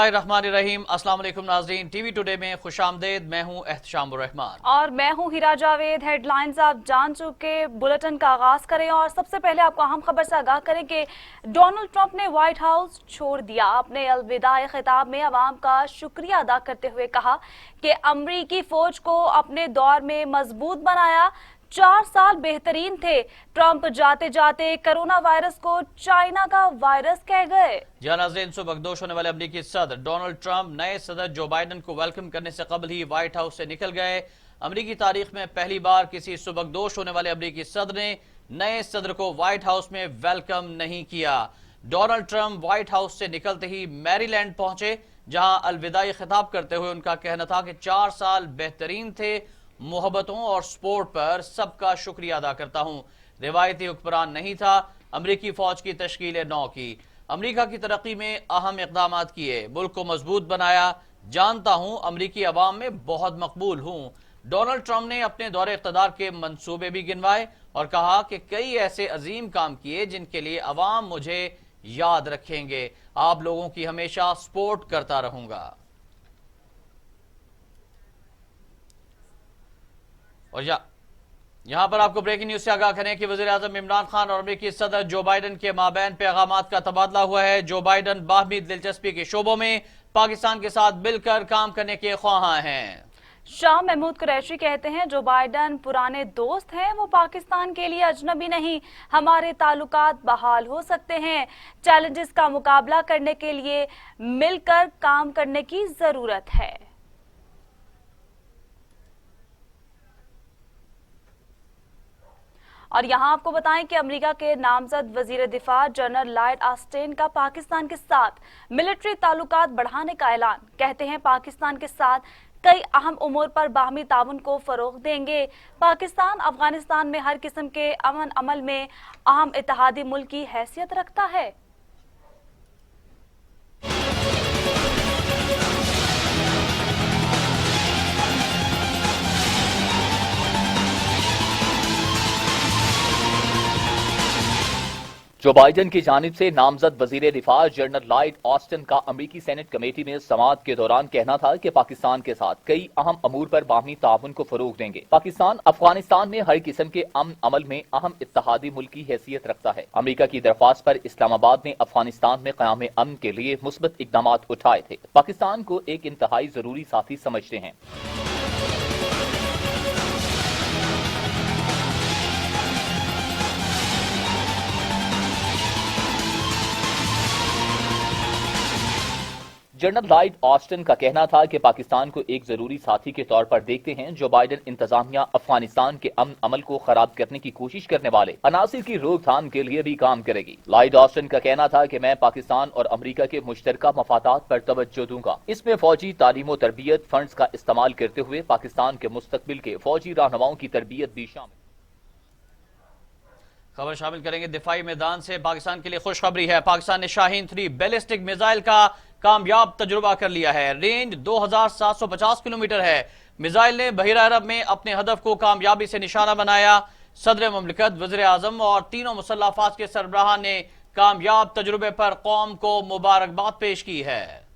रहीम अस्सलाम वालेकुम नाज़रीन, टीवी टुडे में खुशामदीद। मैं हूं एहतशामुर रहमान और मैं हूं हिरा जावेद। हेडलाइंस आप जान चुके, बुलेटिन का आगाज करें और सबसे पहले आपको अहम खबर से आगाह करें कि डोनाल्ड ट्रंप ने व्हाइट हाउस छोड़ दिया। अपने अलविदाई खिताब में अवाम का शुक्रिया अदा करते हुए कहा कि अमरीकी फौज को अपने दौर में मजबूत बनाया। 4 साल बेहतरीन थे। ट्रंप जाते जाते कोरोना वायरस को चाइना का वायरस कह गए। जी नाज़रीन, सुबकदोश होने वाले अमरीकी सदर डोनाल्ड ट्रंप नए सदर जो बाइडन को वेलकम करने से कबल ही व्हाइट हाउस से निकल गए। अमरीकी तारीख में पहली बार किसी सुबकदोश होने वाले अमरीकी सदर ने नए सदर को व्हाइट हाउस में वेलकम नहीं किया। डोनाल्ड ट्रंप व्हाइट हाउस से निकलते ही मैरीलैंड पहुंचे, जहां अलविदाई खिताब करते हुए उनका कहना था कि 4 साल बेहतरीन थे। मोहब्बतों और सपोर्ट पर सबका शुक्रिया अदा करता हूं। रिवायती हुक्मरान नहीं था। अमरीकी फौज की तश्कील नौ की, अमरीका की तरक्की में अहम इकदाम किए, मुल्क को मजबूत बनाया। जानता हूं अमरीकी अवाम में बहुत मकबूल हूं। डोनाल्ड ट्रंप ने अपने दौरे इक़्तिदार के मंसूबे भी गिनवाए और कहा कि कई ऐसे अजीम काम किए जिनके लिए अवाम मुझे याद रखेंगे। आप लोगों की हमेशा सपोर्ट करता रहूंगा। और यहां पर आपको ब्रेकिंग न्यूज से आगाह करें कि वज़ीर-ए-आज़म इमरान खान और अमेरिकी सदर जो बाइडन के माबैन पैगामात का तबादला हुआ है। जो बाइडन बाहमी दिलचस्पी के शोबों में पाकिस्तान के साथ मिलकर काम करने के ख्वाहां हैं। शाह महमूद कुरैशी कहते हैं जो बाइडन पुराने दोस्त हैं वो पाकिस्तान के लिए अजनबी नहीं, हमारे ताल्लुकात बहाल हो सकते हैं। चैलेंजेस का मुकाबला करने के लिए मिलकर काम करने की जरूरत है। और यहां आपको बताएं कि अमेरिका के नामजद वजीर दिफा जनरल लॉयड ऑस्टिन का पाकिस्तान के साथ मिलिट्री ताल्लुकात बढ़ाने का ऐलान। कहते हैं पाकिस्तान के साथ कई अहम उमूर पर बाहमी ताउन को फरोग देंगे। पाकिस्तान अफगानिस्तान में हर किस्म के अमन अमल में अहम इत्तेहादी मुल्क की हैसियत रखता है। जो बाइडन की जानिब से नामजद वजीर दिफा जनरल लॉयड ऑस्टिन का अमरीकी सेनेट कमेटी में समाअत के दौरान कहना था कि पाकिस्तान के साथ कई अहम अमूर पर बाहमी ताउन को फरोग देंगे। पाकिस्तान अफगानिस्तान में हर किस्म के अमन अमल में अहम इत्तेहादी मुल्क की हैसियत रखता है। अमरीका की दरख्वास्त पर इस्लामाबाद ने अफगानिस्तान में क़याम अमन के लिए मुस्बत इकदाम उठाए थे। पाकिस्तान को एक इंतहाई जरूरी साथी समझते हैं। जनरल लॉयड ऑस्टिन का कहना था कि पाकिस्तान को एक जरूरी साथी के तौर पर देखते हैं। जो बाइडन इंतजामिया अफगानिस्तान के अमन अमल को खराब करने की कोशिश करने वाले अनासिर की रोकथाम के लिए भी काम करेगी। लॉयड ऑस्टिन का कहना था कि मैं पाकिस्तान और अमरीका के मुश्तरका मफादात पर तवज्जो दूंगा। इसमें फौजी तालीम और तरबियत फंड्स का इस्तेमाल करते हुए पाकिस्तान के मुस्तकबिल के फौजी रहनुमाओं की तरबियत भी शामिल। खबर शामिल करेंगे दिफाई मैदान से। पाकिस्तान के लिए खुशखबरी है। पाकिस्तान ने शाहीन 3 बैलिस्टिक मिसाइल का कामयाब तजुर्बा कर लिया है। रेंज 2750 किलोमीटर है। मिसाइल ने बहिरा अरब में अपने हदफ को कामयाबी से निशाना बनाया। सदर ममलिकत, वज़ीर आज़म और तीनों मुसल्लह अफ़वाज के सरबराह ने कामयाब तजुर्बे पर कौम को मुबारकबाद पेश की है।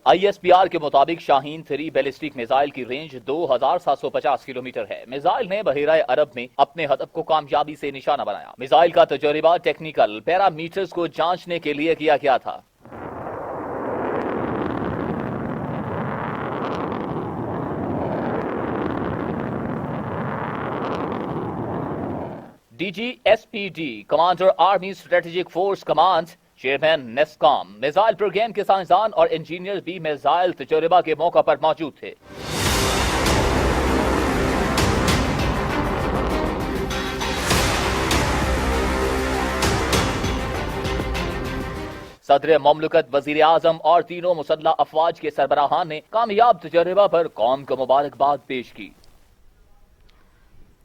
ISPR के मुताबिक शाहीन 3 बैलिस्टिक मिसाइल की रेंज 2750 किलोमीटर है। मिसाइल ने बहिराए अरब में अपने हदफ को कामयाबी से निशाना बनाया। मिसाइल का तजुर्बा टेक्निकल पैरामीटर्स को जांचने के लिए किया गया था। DGSPD commander army strategic force command chairman NESCOM, missile program के साइंसदान और इंजीनियर भी मिसाइल तजुर्बा के मौका पर मौजूद थे। सदर ममलकत, वजीर आजम और तीनों मुसल्लह अफवाज के सरबराहान ने कामयाब तजुर्बा पर कौम को मुबारकबाद पेश की।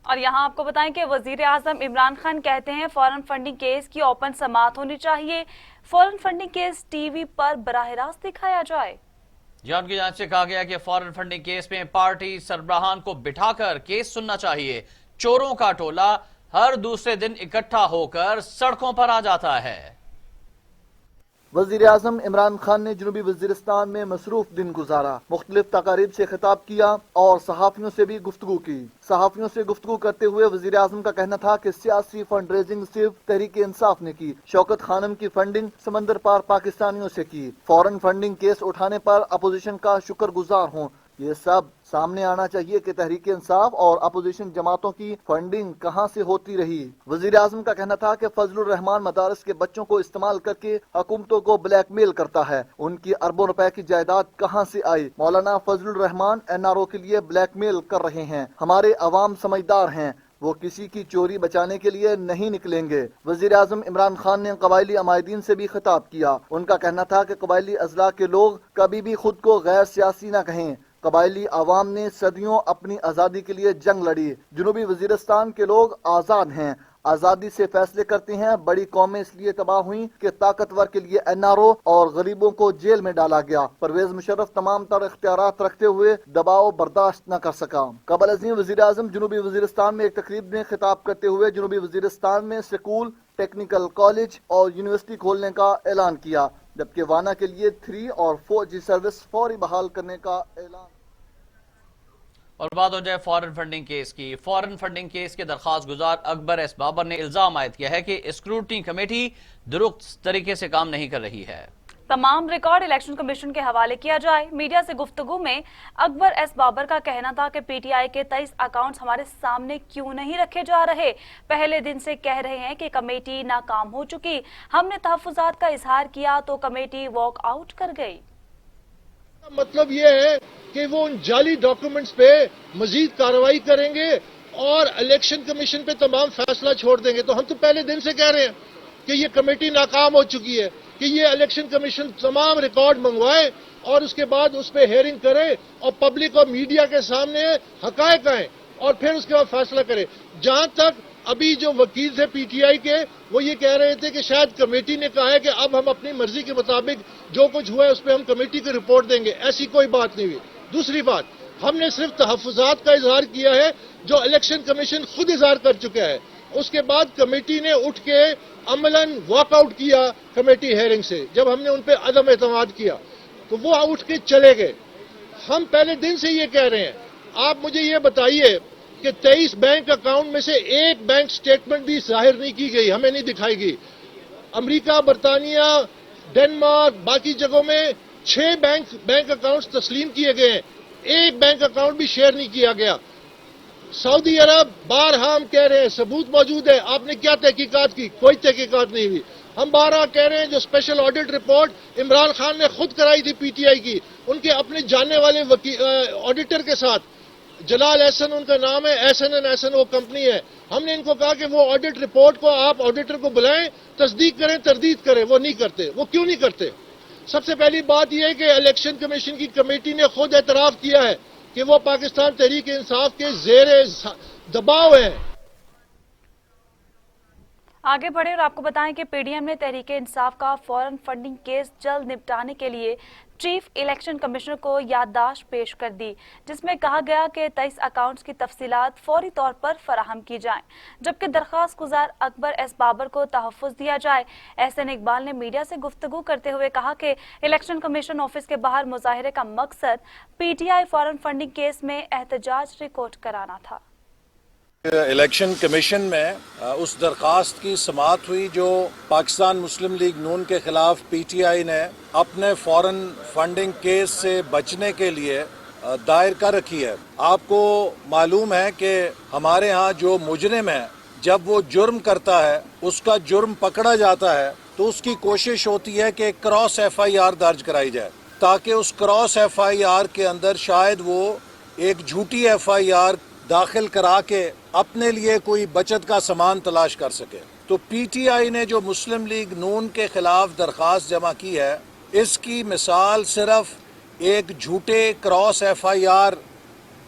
और यहाँ आपको बताएं कि वजीर आजम इमरान खान कहते हैं फॉरेन फंडिंग केस की ओपन समाअत होनी चाहिए। फॉरेन फंडिंग केस टीवी पर बराह रास्त दिखाया जाए। जॉन की जांच से कहा गया कि फॉरेन फंडिंग केस में पार्टी सरबराहान को बिठाकर केस सुनना चाहिए। चोरों का टोला हर दूसरे दिन इकट्ठा होकर सड़कों पर आ जाता है। वज़ीर आज़म इमरान खान ने जनूबी वज़ीरिस्तान में मसरूफ दिन गुजारा, मुख्तलिफ तकारीब से खिताब किया और सहाफ़ियों से भी गुफ्तगू की। सहाफ़ियों से गुफ्तगू करते हुए वज़ीर आज़म का कहना था कि सियासी फंड रेजिंग सिर्फ तहरीक इंसाफ ने की, शौकत खानम की फंडिंग समंदर पार पाकिस्तानियों से की। फॉरेन फंडिंग केस उठाने पर अपोजिशन का शुक्रगुजार हूँ। ये सब सामने आना चाहिए कि तहरीक इंसाफ और अपोजिशन जमातों की फंडिंग कहां से होती रही। वजीर आजम का कहना था कि फजलुर रहमान मदारस के बच्चों को इस्तेमाल करके हुकूमतों को ब्लैकमेल करता है। उनकी अरबों रुपए की जायदाद कहां से आई? मौलाना फजलुर रहमान एनआरओ के लिए ब्लैकमेल कर रहे हैं। हमारे अवाम समझदार हैं, वो किसी की चोरी बचाने के लिए नहीं निकलेंगे। वजीर आजम इमरान खान ने कबायली अमायदीन से भी खिताब किया। उनका कहना था कि कबायली अजला के लोग कभी भी खुद को गैर सियासी न कहें। कबायली आवाम ने सदियों अपनी आज़ादी के लिए जंग लड़ी। जनूबी वजीरिस्तान के लोग आज़ाद हैं, आज़ादी से फैसले करते हैं। बड़ी कौमें इसलिए तबाह हुई कि ताकतवर के लिए एनआरओ और गरीबों को जेल में डाला गया। परवेज मुशर्रफ तमाम तर इख्तियारात रखते हुए दबाव बर्दाश्त न कर सका। कबल अज़ीम वज़ीर आज़म जनूबी वजीरिस्तान में एक तकरीब में खिताब करते हुए जनूबी वजीरिस्तान में स्कूल, टेक्निकल कॉलेज और यूनिवर्सिटी खोलने का ऐलान किया, जबकि वाना के लिए 3 और 4G सर्विस फौरी बहाल करने का ऐलान। और बात हो जाए फॉरेन फंडिंग केस की। फॉरेन फंडिंग केस के दरखास्त गुजार अकबर एस बाबर ने इल्जाम आयद किया है कि स्क्रूटनी कमेटी दुरुस्त तरीके से काम नहीं कर रही है। तमाम रिकॉर्ड इलेक्शन कमीशन के हवाले किया जाए। मीडिया से गुफ्तगू में अकबर एस बाबर का कहना था कि पीटीआई के 23 अकाउंट्स हमारे सामने क्यों नहीं रखे जा रहे। पहले दिन से कह रहे हैं कि कमेटी नाकाम हो चुकी। हमने तहफ्फुज़ात का इजहार किया तो कमेटी वॉक आउट कर गई। मतलब ये है कि वो उन जाली डॉक्यूमेंट्स पे मजीद कार्रवाई करेंगे और इलेक्शन कमीशन पे तमाम फैसला छोड़ देंगे। तो हम तो पहले दिन से कह रहे हैं कि ये कमेटी नाकाम हो चुकी है, कि ये इलेक्शन कमीशन तमाम रिकॉर्ड मंगवाए और उसके बाद उस पर हेयरिंग करे और पब्लिक और मीडिया के सामने हकायक आए और फिर उसके बाद फैसला करे। जहां तक अभी जो वकील थे पीटीआई के, वो ये कह रहे थे कि शायद कमेटी ने कहा है कि अब हम अपनी मर्जी के मुताबिक जो कुछ हुआ है उस पर हम कमेटी को रिपोर्ट देंगे। ऐसी कोई बात नहीं हुई। दूसरी बात, हमने सिर्फ तहफ्फुज़ात का इजहार किया है जो इलेक्शन कमीशन खुद इजहार कर चुका है। उसके बाद कमेटी ने उठ के अमलन वॉकआउट किया कमेटी हेयरिंग से। जब हमने उन पर अदम एतमाद किया तो वो उठ के चले गए। हम पहले दिन से ये कह रहे हैं, आप मुझे ये बताइए कि 23 बैंक अकाउंट में से एक बैंक स्टेटमेंट भी जाहिर नहीं की गई, हमें नहीं दिखाई गई। अमेरिका, बरतानिया, डेनमार्क, बाकी जगहों में 6 बैंक अकाउंट्स तस्लीम किए गए हैं, एक बैंक अकाउंट भी शेयर नहीं किया गया। सऊदी अरब, बारहा हम कह रहे हैं, सबूत मौजूद है। आपने क्या तहकीकात की? कोई तहकीकात नहीं हुई। हम बारहा कह रहे हैं, जो special audit report Imran Khan ने खुद कराई थी पीटीआई की, उनके अपने जानने वाले ऑडिटर के साथ, जलाल एहसन उनका नाम है, एहसन एंड एहसन वो कंपनी है। हमने इनको कहा कि वो ऑडिट रिपोर्ट को आप ऑडिटर को बुलाएं, तस्दीक करें, तरदीद करें। वो नहीं करते। वो क्यों नहीं करते? सबसे पहली बात यह है कि इलेक्शन कमीशन की कमेटी ने खुद एतराफ किया है कि वो पाकिस्तान तहरीक इंसाफ के ज़ेरे दबाव है। आगे बढ़े और आपको बताएं कि पीडीएम ने तहरीक इंसाफ का फॉरेन फंडिंग केस जल्द निपटाने के लिए चीफ इलेक्शन कमिश्नर को याददाश्त पेश कर दी, जिसमें कहा गया कि 23 अकाउंट्स की तफसीलात फौरी तौर पर फराहम की जाएं, जबकि दरखास्त गुजार अकबर एस बाबर को तहफ़्फ़ुज़ दिया जाए। एहसन इकबाल ने मीडिया से गुफ्तगू करते हुए कहा कि इलेक्शन कमीशन ऑफिस के बाहर मुजाहिरे का मकसद पीटीआई फॉरेन फंडिंग केस में एहतजाज रिकॉर्ड कराना था। इलेक्शन कमीशन में उस दरखास्त की समाअत हुई जो पाकिस्तान मुस्लिम लीग नून के खिलाफ पीटीआई ने अपने फॉरेन फंडिंग केस से बचने के लिए दायर कर रखी है। आपको मालूम है कि हमारे यहाँ जो मुजरिम है, जब वो जुर्म करता है, उसका जुर्म पकड़ा जाता है तो उसकी कोशिश होती है कि क्रॉस FIR दर्ज कराई जाए, ताकि उस क्रॉस FIR के अंदर शायद वो एक झूठी FIR दाखिल करा के अपने लिए कोई बचत का सामान तलाश कर सके। तो पीटीआई ने जो मुस्लिम लीग नून के खिलाफ दरखास्त जमा की है, इसकी मिसाल सिर्फ एक झूठे क्रॉस FIR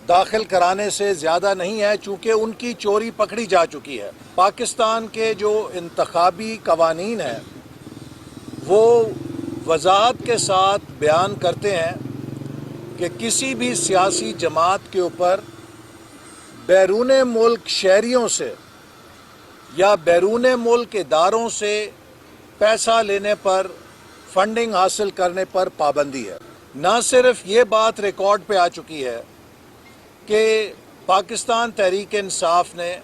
दाखिल कराने से ज़्यादा नहीं है, चूँकि उनकी चोरी पकड़ी जा चुकी है। पाकिस्तान के जो इंतखाबी कवानीन हैं वो वजाहत के साथ बयान करते हैं کہ کسی بھی سیاسی جماعت کے اوپر بیرون ملک شہریوں سے یا بیرون ملک اداروں سے پیسہ لینے پر، فنڈنگ حاصل کرنے پر پابندی ہے۔ نہ صرف یہ بات ریکارڈ پہ آ چکی ہے کہ پاکستان تحریک انصاف نے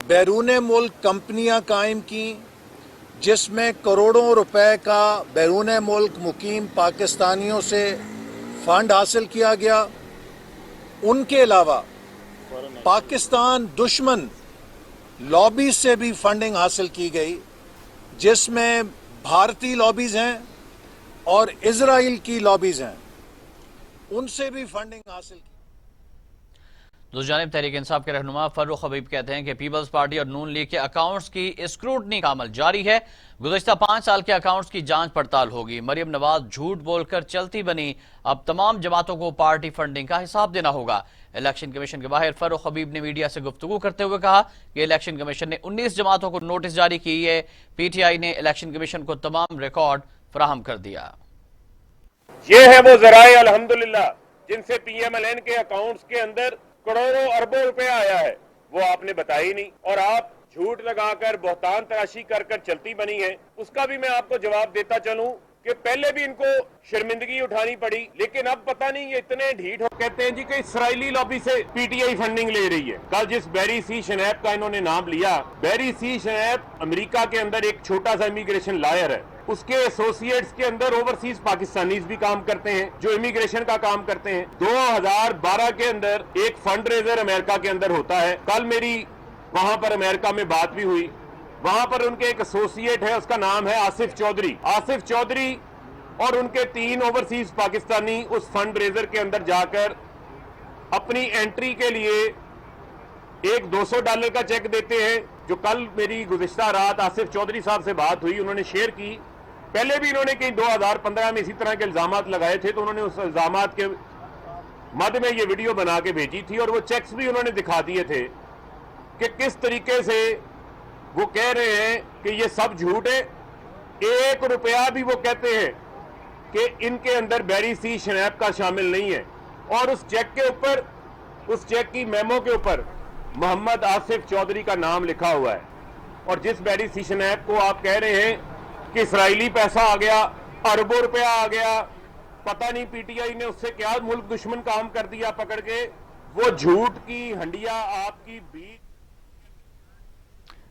بیرون ملک کمپنیاں قائم کی جس میں کروڑوں روپے کا بیرون ملک مقیم پاکستانیوں سے فنڈ حاصل کیا گیا، ان کے علاوہ پاکستان دشمن لابی سے بھی فنڈنگ حاصل کی گئی جس میں بھارتی لابیز ہیں اور اسرائیل کی لابیز ہیں، ان سے بھی فنڈنگ حاصل کی۔ دوسری جانب تحریک انصاف کے رہنما فروخ حبیب کہتے ہیں کہ پیپلز پارٹی اور نون لیگ کے اکاؤنٹس کی اسکروٹنی کا عمل جاری ہے، گزشتہ 5 سال کے اکاؤنٹس کی جانچ پڑتال ہوگی۔ مریم نواز جھوٹ بول کر چلتی بنی، اب تمام جماعتوں کو پارٹی فنڈنگ کا حساب دینا ہوگا۔ الیکشن کمیشن کے باہر فروخ حبیب نے میڈیا سے گفتگو کرتے ہوئے کہا کہ الیکشن کمیشن نے 19 جماعتوں کو نوٹس جاری کی ہے، پی ٹی آئی نے الیکشن کمیشن کو تمام ریکارڈ فراہم کر دیا۔ یہ ہے وہ ذرائع الحمدللہ جن سے پی ایم ایل این کے اکاؤنٹس کے اندر کروڑوں اربوں روپے آیا ہے، وہ آپ نے بتائی نہیں، اور آپ جھوٹ لگا کر بہتان تراشی کر کر چلتی بنی ہے۔ اس کا بھی میں آپ کو جواب دیتا چلوں کہ پہلے بھی ان کو شرمندگی اٹھانی پڑی، لیکن اب پتہ نہیں یہ اتنے ڈھیٹ ہو کہتے ہیں جی کہ اسرائیلی لابی سے پی ٹی آئی فنڈنگ لے رہی ہے۔ کل جس بیری سی شنیب کا انہوں نے نام لیا، بیری سی شنیب امریکہ کے اندر ایک چھوٹا سا امیگریشن لائر ہے، اس کے ایسوسیٹس کے اندر اوورسیز پاکستانیز بھی کام کرتے ہیں جو امیگریشن کا کام کرتے ہیں۔ 2012 کے اندر ایک فنڈ ریزر امریکہ کے اندر ہوتا ہے، کل میری وہاں پر امریکہ میں بات بھی ہوئی، وہاں پر ان کے ایک ایسوسیٹ ہے، اس کا نام ہے آصف چودھری۔ آصف چودھری اور ان کے 3 اوورسیز پاکستانی اس فنڈ ریزر کے اندر جا کر اپنی انٹری کے لیے ایک $200 کا چیک دیتے ہیں، جو کل میری گزشتہ رات آصف چودھری صاحب سے بات ہوئی، انہوں نے شیئر کی۔ پہلے بھی انہوں نے کہیں 2015 میں اسی طرح کے الزامات لگائے تھے، تو انہوں نے اس الزامات کے مد میں یہ ویڈیو بنا کے بھیجی تھی، اور وہ چیکس بھی انہوں نے دکھا دیے تھے کہ کس طریقے سے وہ کہہ رہے ہیں کہ یہ سب جھوٹ ہے۔ 1 روپیہ بھی وہ کہتے ہیں کہ ان کے اندر بیری سی شنیب کا شامل نہیں ہے، اور اس چیک کے اوپر، اس چیک کی میمو کے اوپر محمد آصف چودھری کا نام لکھا ہوا ہے۔ اور جس بیری سی شنیب کو آپ کہہ رہے ہیں کہ اسرائیلی پیسہ آ گیا، اربوں روپیہ آ گیا، پتہ نہیں پی ٹی آئی نے اس سے کیا ملک دشمن کام کر دیا پکڑ کے، وہ جھوٹ کی ہنڈیا آپ کی بیچ۔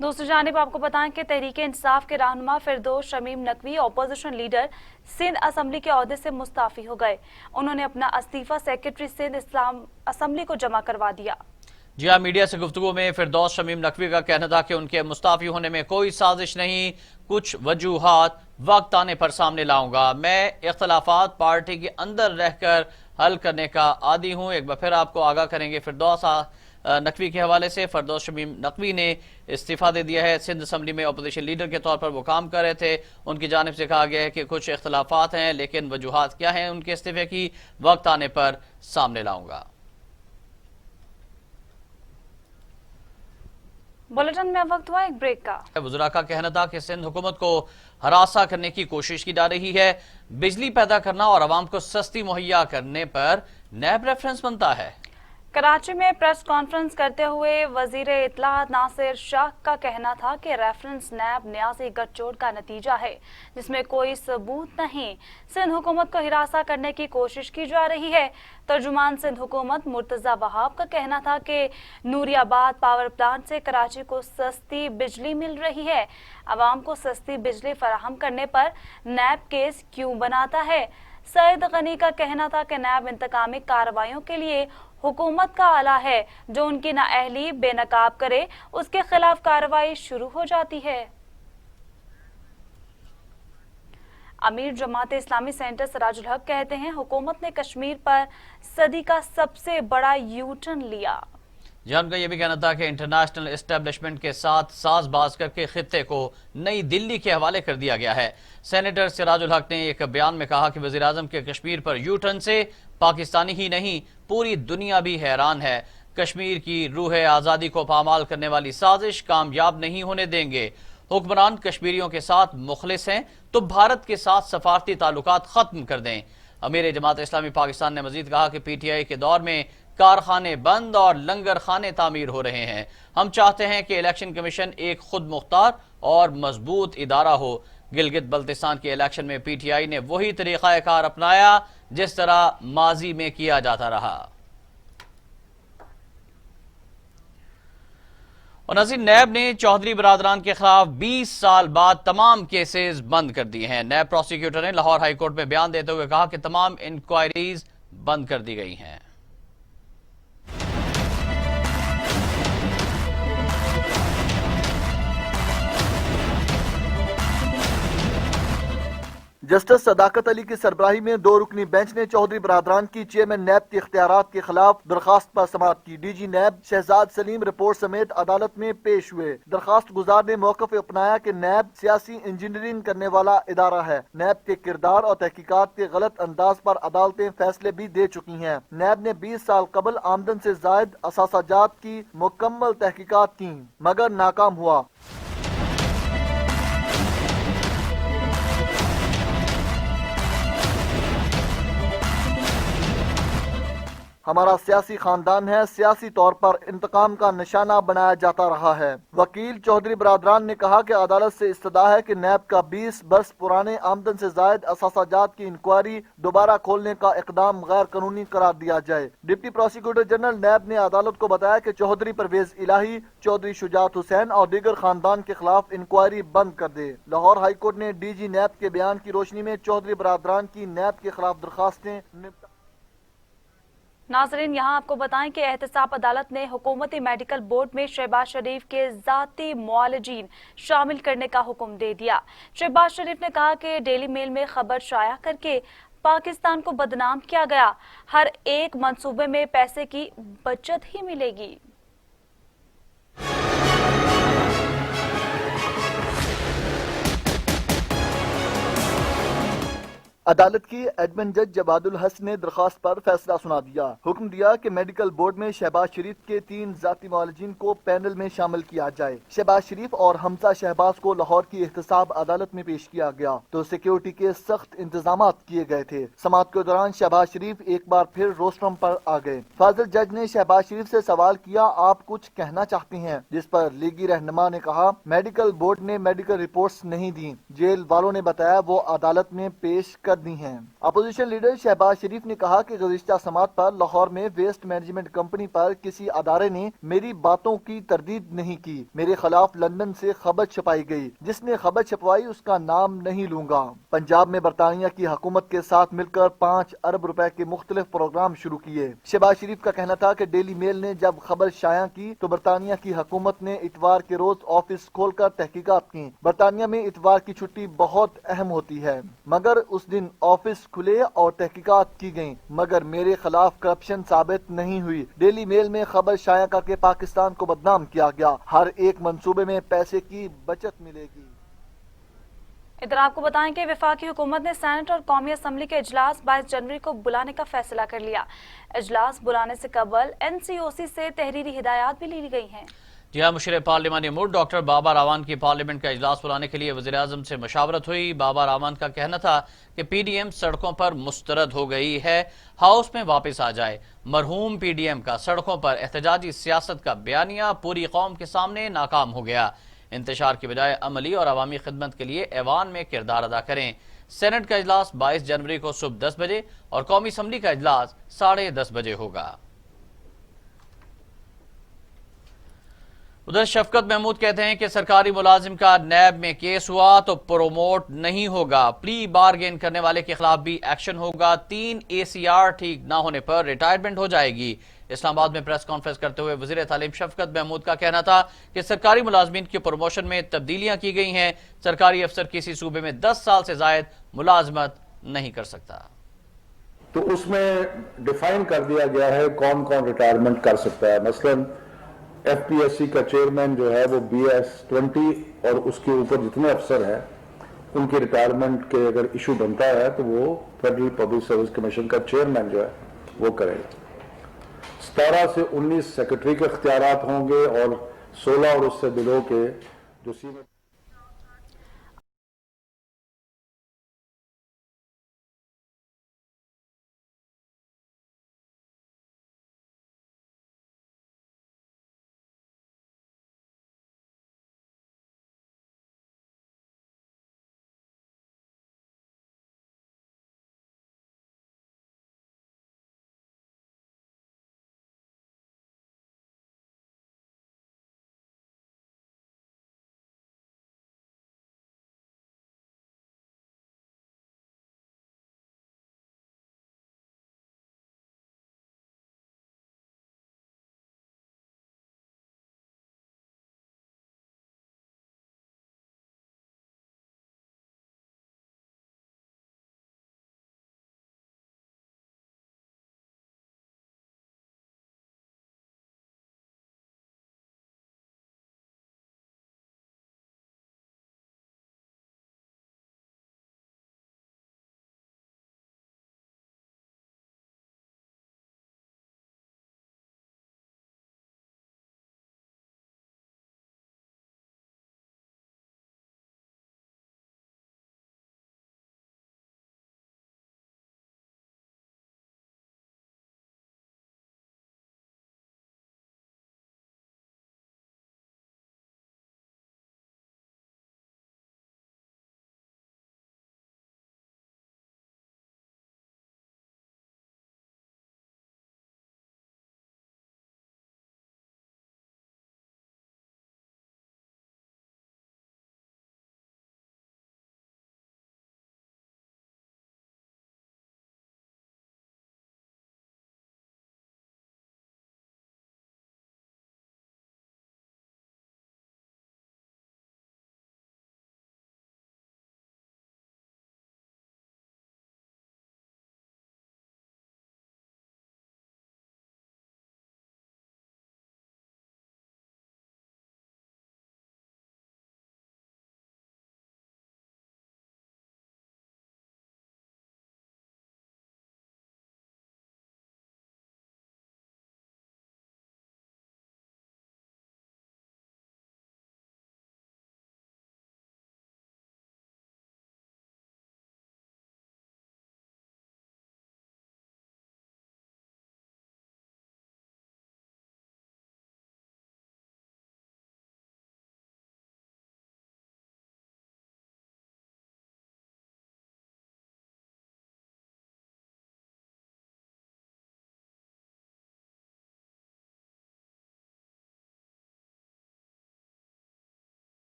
دوسری جانب آپ کو بتائیں کہ تحریک انصاف کے رہنما Firdous Shamim Naqvi opposition leader Sindh assembly کے عہدے سے مستعفی ہو گئے، انہوں نے اپنا استعفیٰ سیکرٹری سندھ اسلام اسمبلی کو جمع کروا دیا۔ جی ہاں، میڈیا سے گفتگو میں فردوس شمیم نقوی کا کہنا تھا کہ ان کے مستعفی ہونے میں کوئی سازش نہیں، کچھ وجوہات وقت آنے پر سامنے لاؤں گا، میں اختلافات پارٹی کے اندر رہ کر حل کرنے کا عادی ہوں۔ ایک بار پھر آپ کو آگاہ کریں گے فردوس نقوی کے حوالے سے۔ فردوس شمیم نقوی نے استعفیٰ دے دیا ہے، سندھ اسمبلی میں اپوزیشن لیڈر کے طور پر وہ کام کر رہے تھے، ان کی جانب سے کہا گیا ہے کہ کچھ اختلافات ہیں، لیکن وجوہات کیا ہیں ان کے استعفے کی، وقت آنے پر سامنے لاؤں گا۔ بلیٹن میں وقت ہوا ایک بریک کا۔ وزراء کا کہنا تھا کہ سندھ حکومت کو ہراساں کرنے کی کوشش کی جا رہی ہے، بجلی پیدا کرنا اور عوام کو سستی مہیا کرنے پر نیب ریفرنس بنتا ہے۔ کراچی میں پریس کانفرنس کرتے ہوئے وزیر اطلاعات ناصر شاہ کا کہنا تھا کہ ریفرنس نیب نیازی گٹھ جوڑ کا نتیجہ ہے جس میں کوئی ثبوت نہیں، سندھ حکومت کو ہراساں کرنے کی کوشش کی جا رہی ہے۔ ترجمان سندھ حکومت مرتضی وہاب کا کہنا تھا کہ نوری آباد پاور پلانٹ سے کراچی کو سستی بجلی مل رہی ہے، عوام کو سستی بجلی فراہم کرنے پر نیب کیس کیوں بناتا ہے۔ سعید غنی کا کہنا تھا کہ نیب انتقامی کارروائیوں کے لیے حکومت کا آلہ ہے، جو ان کی نااہلی بے نقاب کرے اس کے خلاف کارروائی شروع ہو جاتی ہے۔ امیر جماعت اسلامی سینٹر سراج الحق کہتے ہیں حکومت نے کشمیر پر صدی کا سب سے بڑا یو ٹرن لیا۔ جہاں ان کا یہ بھی کہنا تھا کہ انٹرنیشنل اسٹیبلشمنٹ کے ساتھ ساز باز کر کے خطے کو نئی دلی کے حوالے کر دیا گیا ہے۔ سینیٹر سراج الحق نے ایک بیان میں کہا کہ وزیراعظم کے کشمیر پر یو ٹرن سے پاکستانی ہی نہیں پوری دنیا بھی حیران ہے، کشمیر کی روح آزادی کو پامال کرنے والی سازش کامیاب نہیں ہونے دیں گے۔ حکمران کشمیریوں کے ساتھ مخلص ہیں تو بھارت کے ساتھ سفارتی تعلقات ختم کر دیں۔ امیر جماعت اسلامی پاکستان نے مزید کہا کہ پی ٹی آئی کے دور میں کارخانے بند اور لنگر خانے تعمیر ہو رہے ہیں. ہم چاہتے ہیں کہ الیکشن کمیشن ایک خود مختار اور مضبوط ادارہ ہو. گلگت بلتستان کے الیکشن میں پی ٹی آئی نے وہی طریقہ کار اپنایا جس طرح ماضی میں کیا جاتا رہا. اور ناظرین، نیب نے چودھری برادران کے خلاف 20 سال بعد تمام کیسز بند کر دیے ہیں. نیب پروسیکیوٹر نے لاہور ہائی کورٹ میں بیان دیتے ہوئے کہا کہ تمام انکوائریز بند کر دی گئی ہیں. جسٹس صداقت علی کی سربراہی میں 2 رکنی بینچ نے چودھری برادران کی چیئرمین نیب کے اختیارات کے خلاف درخواست پر سماعت کی. ڈی جی نیب شہزاد سلیم رپورٹ سمیت عدالت میں پیش ہوئے. درخواست گزار نے موقف اپنایا کہ نیب سیاسی انجینئرنگ کرنے والا ادارہ ہے. نیب کے کردار اور تحقیقات کے غلط انداز پر عدالتیں فیصلے بھی دے چکی ہیں. نیب نے 20 سال قبل آمدن سے زائد اثاثہ جات کی مکمل تحقیقات کی مگر ناکام ہوا. ہمارا سیاسی خاندان ہے، سیاسی طور پر انتقام کا نشانہ بنایا جاتا رہا ہے. وکیل چودھری برادران نے کہا کہ عدالت سے استدعا ہے کہ نیب کا 20 برس پرانے آمدن سے زائد اثاثہ جات کی انکوائری دوبارہ کھولنے کا اقدام غیر قانونی قرار دیا جائے. ڈپٹی پروسیکیوٹر جنرل نیب نے عدالت کو بتایا کہ چودھری پرویز الہی، چودھری شجاعت حسین اور دیگر خاندان کے خلاف انکوائری بند کر دے. لاہور ہائی کورٹ نے ڈی جی نیب کے بیان کی روشنی میں چودھری برادران کی نیب کے خلاف درخواستیں ناظرین، یہاں آپ کو بتائیں کہ احتساب عدالت نے حکومتی میڈیکل بورڈ میں شہباز شریف کے ذاتی معالجین شامل کرنے کا حکم دے دیا. شہباز شریف نے کہا کہ ڈیلی میل میں خبر شائع کر کے پاکستان کو بدنام کیا گیا. ہر ایک منصوبے میں پیسے کی بچت ہی ملے گی. عدالت کی ایڈمن جج جواد الحسن نے درخواست پر فیصلہ سنا دیا. حکم دیا کہ میڈیکل بورڈ میں شہباز شریف کے 3 ذاتی معالجین کو پینل میں شامل کیا جائے. شہباز شریف اور حمزہ شہباز کو لاہور کی احتساب عدالت میں پیش کیا گیا تو سیکیورٹی کے سخت انتظامات کیے گئے تھے. سماعت کے دوران شہباز شریف ایک بار پھر روسٹرم پر آ گئے. فاضل جج نے شہباز شریف سے سوال کیا، آپ کچھ کہنا چاہتے ہیں؟ جس پر لیگی رہنما نے کہا، میڈیکل بورڈ نے میڈیکل رپورٹس نہیں دیں. جیل والوں نے بتایا وہ عدالت میں پیش کر دی ہیں. اپوزیشن لیڈر شہباز شریف نے کہا کہ گزشتہ سماعت پر لاہور میں ویسٹ مینجمنٹ کمپنی پر کسی ادارے نے میری باتوں کی تردید نہیں کی. میرے خلاف لندن سے خبر چھپائی گئی. جس نے خبر چھپوائی اس کا نام نہیں لوں گا. پنجاب میں برطانیہ کی حکومت کے ساتھ مل کر 5 ارب روپے کے مختلف پروگرام شروع کیے. شہباز شریف کا کہنا تھا کہ ڈیلی میل نے جب خبر شائع کی تو برطانیہ کی حکومت نے اتوار کے روز آفس کھول کر تحقیقات کی. برطانیہ میں اتوار کی چھٹی بہت اہم ہوتی ہے مگر اس دن آفس کھلے اور تحقیقات کی گئیں مگر میرے خلاف کرپشن ثابت نہیں ہوئی. ڈیلی میل میں خبر شائع کر کے پاکستان کو بدنام کیا گیا. ہر ایک منصوبے میں پیسے کی بچت ملے گی. ادھر آپ کو بتائیں کہ وفاقی حکومت نے سینٹ اور قومی اسمبلی کے اجلاس 22 جنوری کو بلانے کا فیصلہ کر لیا. اجلاس بلانے سے قبل این سی او سی سے تحریری ہدایات بھی لی گئی ہیں. جی ہاں، مشیر پارلیمانی امور ڈاکٹر بابا رامان کی پارلیمنٹ کا اجلاس بلانے کے لیے وزیر اعظم سے مشاورت ہوئی. بابا رامان کا کہنا تھا کہ پی ڈی ایم سڑکوں پر مسترد ہو گئی ہے، ہاؤس میں واپس آ جائے. مرحوم پی ڈی ایم کا سڑکوں پر احتجاجی سیاست کا بیانیہ پوری قوم کے سامنے ناکام ہو گیا. انتشار کی بجائے عملی اور عوامی خدمت کے لیے ایوان میں کردار ادا کریں. سینٹ کا اجلاس 22 جنوری کو صبح 10 بجے اور قومی اسمبلی کا اجلاس 10:30 بجے ہوگا. ادھر شفقت محمود کہتے ہیں کہ سرکاری ملازم کا نیب میں کیس ہوا تو پروموٹ نہیں ہوگا. پلی بارگین کرنے والے کے خلاف بھی ایکشن ہوگا. 3 ACR ٹھیک نہ ہونے پر ریٹائرمنٹ ہو جائے گی. اسلام آباد میں پریس کانفرنس کرتے ہوئے وزیر تعلیم شفقت محمود کا کہنا تھا کہ سرکاری ملازمین کی پروموشن میں تبدیلیاں کی گئی ہیں. سرکاری افسر کسی صوبے میں 10 سال سے زائد ملازمت نہیں کر سکتا. تو اس میں ڈیفائن کر دیا گیا ہے کون کون ریٹائرمنٹ کر سکتا ہے. مثلاً ایف پی ایس سی کا چیئرمین جو ہے وہ BS20 اور اس کے اوپر جتنے افسر ہیں ان کے ریٹائرمنٹ کے اگر ایشو بنتا ہے تو وہ فیڈرل پبلک سروس کمیشن کا چیئرمین جو ہے وہ کرے گا. 17 سے 19 سیکرٹری کے اختیارات ہوں گے اور 16 اور اس سے بلو کے جو سینئر